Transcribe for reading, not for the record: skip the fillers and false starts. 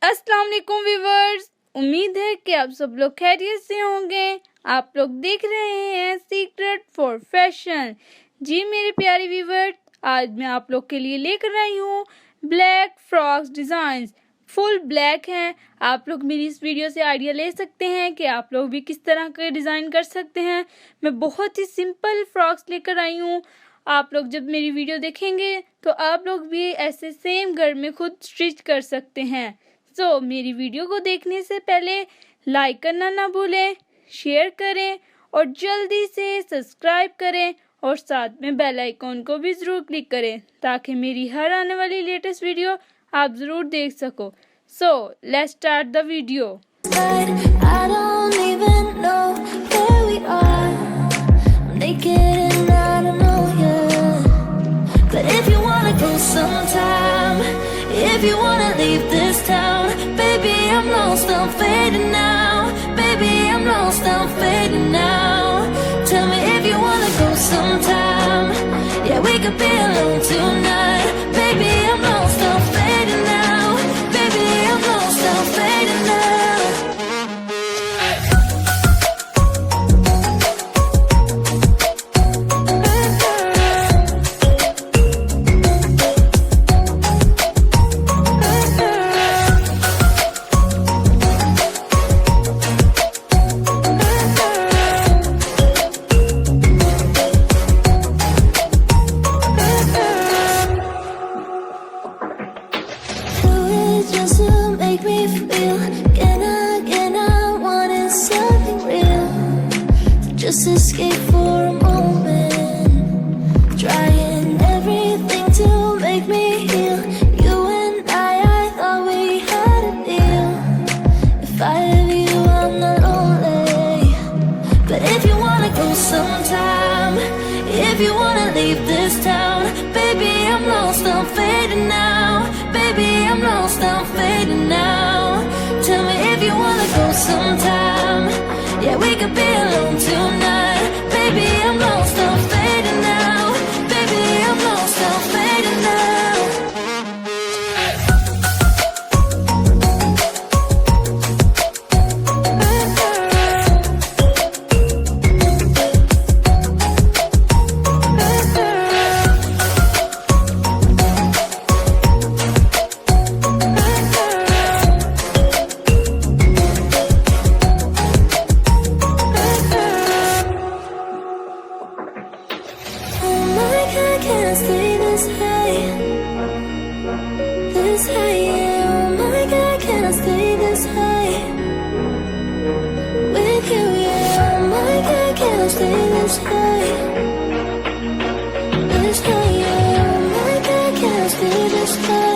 अस्सलाम वालेकुम व्यूवर्स, उम्मीद है कि आप सब लोग खैरियत से होंगे। आप लोग देख रहे हैं सीक्रेट फॉर फैशन। जी मेरे प्यारे व्यूवर्स, आज मैं आप लोग के लिए लेकर आई हूँ black frocks designs. Full black हैं। आप लोग मेरी इस वीडियो से आइडिया ले सकते हैं कि आप लोग भी किस तरह के डिज़ाइन कर सकते हैं। मैं बहुत ही सिंपल फ्रॉक्स लेकर आई हूँ। आप लोग जब मेरी वीडियो देखेंगे तो आप लोग भी ऐसे सेम घर में खुद स्टिच कर सकते हैं। सो मेरी वीडियो को देखने से पहले लाइक करना ना भूलें, शेयर करें और जल्दी से सब्सक्राइब करें और साथ में बेल आइकॉन को भी ज़रूर क्लिक करें ताकि मेरी हर आने वाली लेटेस्ट वीडियो आप ज़रूर देख सको। So let's start the video. If you wanna leave this town, baby, I'm lost, I'm fading now. Baby, I'm lost, I'm fading now. Tell me if you wanna go sometime. Yeah, we could be alone tonight. Baby, I'm lost, I'm fading now. Baby, I'm lost, I'm fading now. Just to make me feel again, I wanted something real. Just escape for a moment, trying everything to make me heal. You and I thought we had a deal. If I have you, I'm not lonely. But if you wanna go sometime, if you wanna leave this town, baby, I'm lost, I'm fading now. Baby, I'm lost, I'm fading now. Tell me if you wanna go sometime. Yeah, we could be alone tonight. Baby, I'm lost, I'm fading now. Baby, I'm lost, I'm fading now. Can't stay this high, yeah. Oh my God, can I stay this high with you, yeah. Oh my God, can I stay this high, yeah. Oh my God, can I stay this high.